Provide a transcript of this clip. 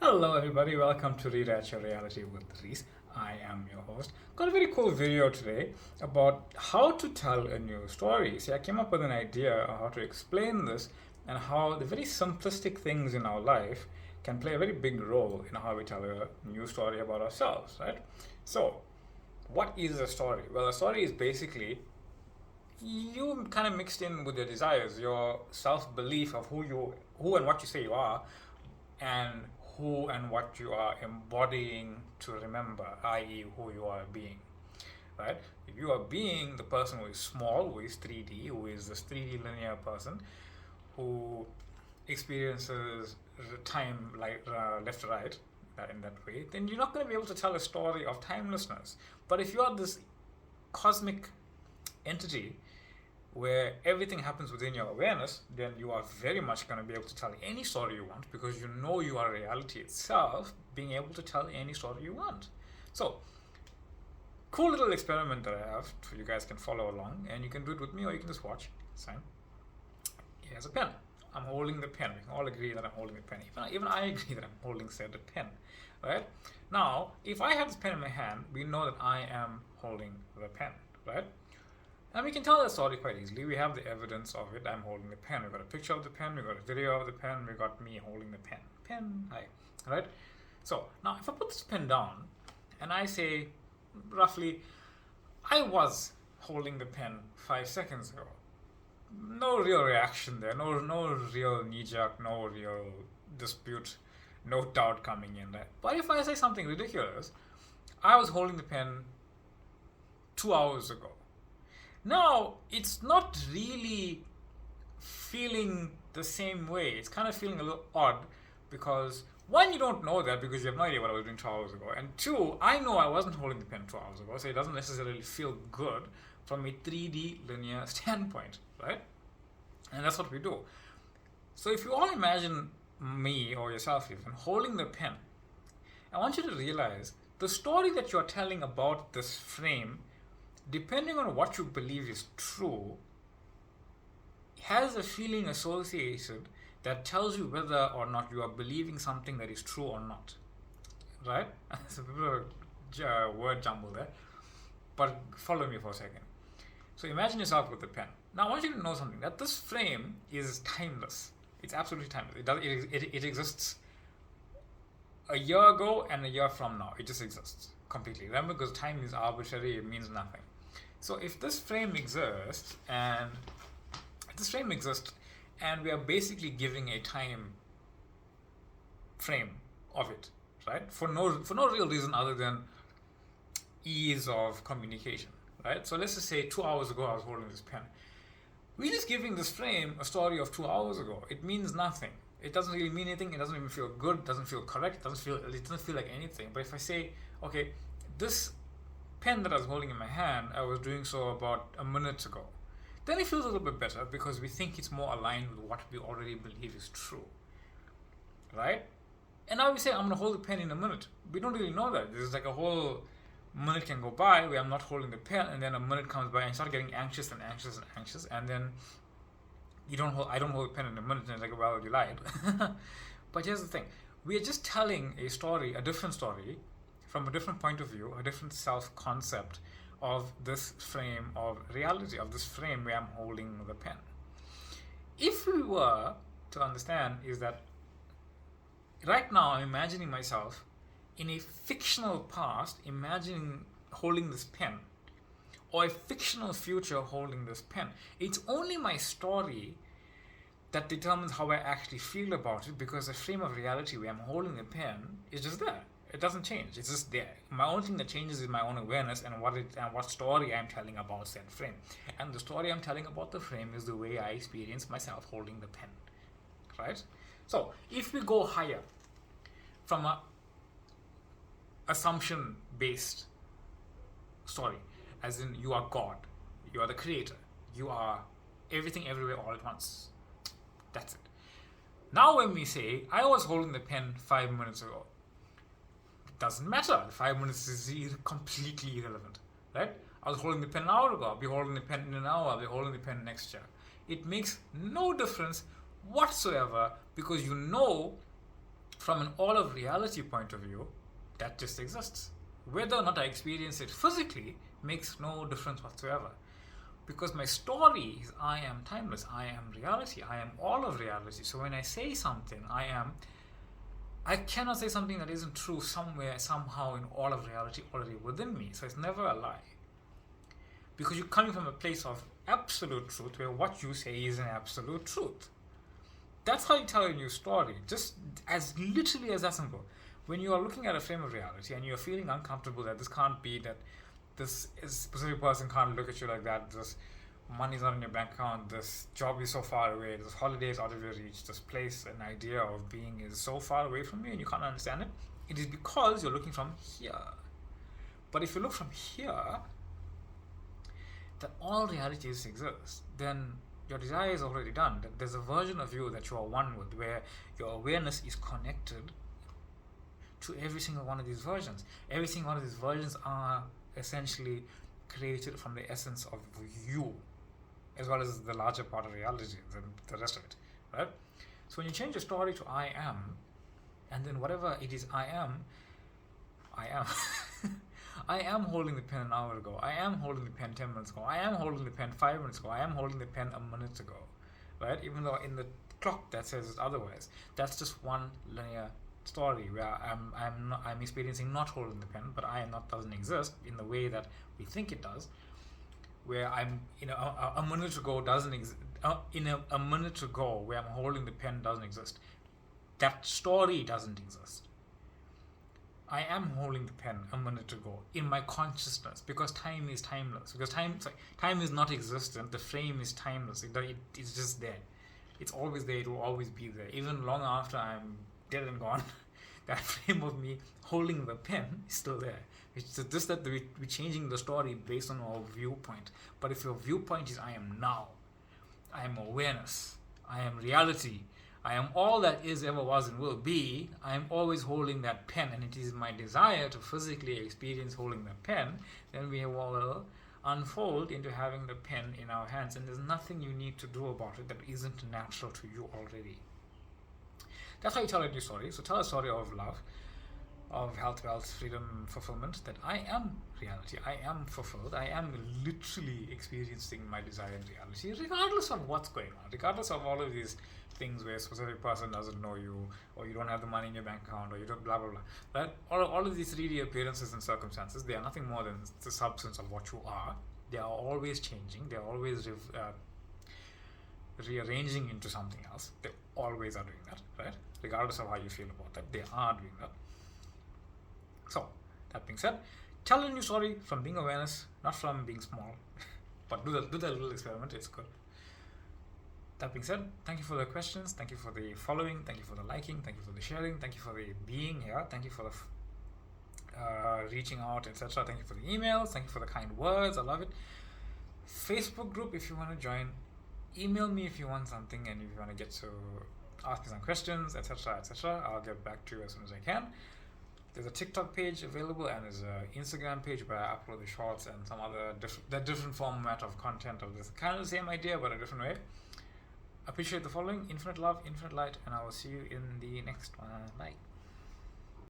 Hello everybody, welcome to Rewrite Your Reality with Reese. I am your host. Got a very cool video today about how to tell a new story. See, I came up with an idea on how to explain this and how the very simplistic things in our life can play a very big role in how we tell a new story about ourselves, right? So, what is a story? Well, a story is basically you kind of mixed in with your desires, your self-belief of who and what you say you are, and who and what you are embodying to remember, i.e., who you are being, right? If you are being the person who is small, who is 3D, who is this 3D linear person, who experiences time like left to right, in that way, then you're not going to be able to tell a story of timelessness. But if you are this cosmic entity where everything happens within your awareness, then you are very much going to be able to tell any story you want because you know you are reality itself, being able to tell any story you want. So, cool little experiment that I have, so you guys can follow along, and you can do it with me or you can just watch. It's fine. Here's a pen. I'm holding the pen. We can all agree that I'm holding the pen. Even I agree that I'm holding said pen, right? Now, if I have this pen in my hand, we know that I am holding the pen, right? And we can tell the story quite easily. We have the evidence of it. I'm holding the pen. We've got a picture of the pen. We've got a video of the pen. We've got me holding the pen. Pen, hi. Right? So, now if I put this pen down and I say, roughly, I was holding the pen 5 seconds ago. No real reaction there. No real knee-jerk. No real dispute. No doubt coming in there. But if I say something ridiculous, I was holding the pen 2 hours ago. Now, it's not really feeling the same way. It's kind of feeling a little odd because, one, you don't know that because you have no idea what I was doing 2 hours ago. And two, I know I wasn't holding the pen 2 hours ago, so it doesn't necessarily feel good from a 3D linear standpoint, right? And that's what we do. So if you all imagine me or yourself even holding the pen, I want you to realize the story that you're telling about this frame, depending on what you believe is true, has a feeling associated that tells you whether or not you are believing something that is true or not. Right? It's a bit of a word jumble there. But follow me for a second. So imagine yourself with the pen. Now I want you to know something, that this frame is timeless. It's absolutely timeless. It exists a year ago and a year from now. It just exists completely. Remember, because time is arbitrary, it means nothing. So if this frame exists and we are basically giving a time frame of it, right? For no real reason other than ease of communication, right? So let's just say 2 hours ago I was holding this pen. We're just giving this frame a story of 2 hours ago. It means nothing. It doesn't really mean anything. It doesn't even feel good. It doesn't feel correct. It doesn't feel like anything. But if I say, okay, this pen that I was holding in my hand, I was doing so about a minute ago, then it feels a little bit better because we think it's more aligned with what we already believe is true, right? And now we say, I'm going to hold the pen in a minute. We don't really know that. There's like a whole minute can go by where I'm not holding the pen, and then a minute comes by and you start getting anxious, and then I don't hold the pen in a minute, and it's like, well, you lied. But here's the thing. We are just telling a story, a different story, from a different point of view, a different self-concept of this frame of reality, of this frame where I'm holding the pen. If we were to understand is that right now I'm imagining myself in a fictional past, imagining holding this pen, or a fictional future holding this pen. It's only my story that determines how I actually feel about it, because the frame of reality where I'm holding the pen is just there. It doesn't change. It's just there. My only thing that changes is my own awareness and what story I'm telling about said frame. And the story I'm telling about the frame is the way I experience myself holding the pen. Right? So, if we go higher from a assumption-based story, as in you are God, you are the creator, you are everything everywhere all at once. That's it. Now when we say, I was holding the pen 5 minutes ago, doesn't matter. 5 minutes is completely irrelevant, right? I was holding the pen an hour ago. I'll be holding the pen in an hour. I'll be holding the pen next year. It makes no difference whatsoever because you know from an all of reality point of view, that just exists. Whether or not I experience it physically makes no difference whatsoever. Because my story is I am timeless, I am reality, I am all of reality. So when I say something, I cannot say something that isn't true somewhere, somehow in all of reality already within me. So it's never a lie. Because you're coming from a place of absolute truth where what you say is an absolute truth. That's how you tell a new story, just as literally as that simple. When you are looking at a frame of reality and you're feeling uncomfortable that this can't be, that this specific person can't look at you like that, this money's not in your bank account, this job is so far away, this holiday is out of your reach, this place, an idea of being is so far away from you and you can't understand it, it is because you're looking from here. But if you look from here, that all realities exist, then your desire is already done. That there's a version of you that you are one with, where your awareness is connected to every single one of these versions. Every single one of these versions are essentially created from the essence of you, as well as the larger part of reality, the rest of it, right? So when you change your story to I am, and then whatever it is I am, I am holding the pen an hour ago, I am holding the pen 10 minutes ago, I am holding the pen 5 minutes ago, I am holding the pen a minute ago, right? Even though in the clock that says it otherwise, that's just one linear story where I'm experiencing not holding the pen, but I am not doesn't exist in the way that we think it does, where I'm a minute ago doesn't exist, a minute ago where I'm holding the pen doesn't exist. That story doesn't exist. I am holding the pen a minute ago in my consciousness, because time is timeless. Because time is not existent. The frame is timeless. It's just there. It's always there. It will always be there. Even long after I'm dead and gone, that frame of me holding the pen is still there. It's just that we're changing the story based on our viewpoint. But if your viewpoint is I am now, I am awareness, I am reality, I am all that is, ever was, and will be, I am always holding that pen, and it is my desire to physically experience holding the pen, then we will unfold into having the pen in our hands, and there's nothing you need to do about it that isn't natural to you already. That's how you tell a new story. So tell a story of love, of health, wealth, freedom, fulfillment, that I am reality, I am fulfilled, I am literally experiencing my desired reality, regardless of what's going on, regardless of all of these things where a specific person doesn't know you, or you don't have the money in your bank account, or you don't blah blah blah. Right? All of these 3D appearances and circumstances, they are nothing more than the substance of what you are. They are always changing, they are always rearranging into something else. They always are doing that, right? Regardless of how you feel about that, they are doing that. So, that being said, tell a new story from being awareness, not from being small. But do that little experiment, it's good. That being said, thank you for the questions, thank you for the following, thank you for the liking, thank you for the sharing, thank you for the being here, thank you for the reaching out, etc. Thank you for the emails, thank you for the kind words, I love it. Facebook group if you want to join, email me if you want something, and if you want to get to ask me some questions, etc., etc. I'll get back to you as soon as I can. There's a TikTok page available, and there's an Instagram page where I upload the shorts and some other different format of content of this kind of the same idea but a different way. Appreciate the following. Infinite love, infinite light, and I will see you in the next one. Bye.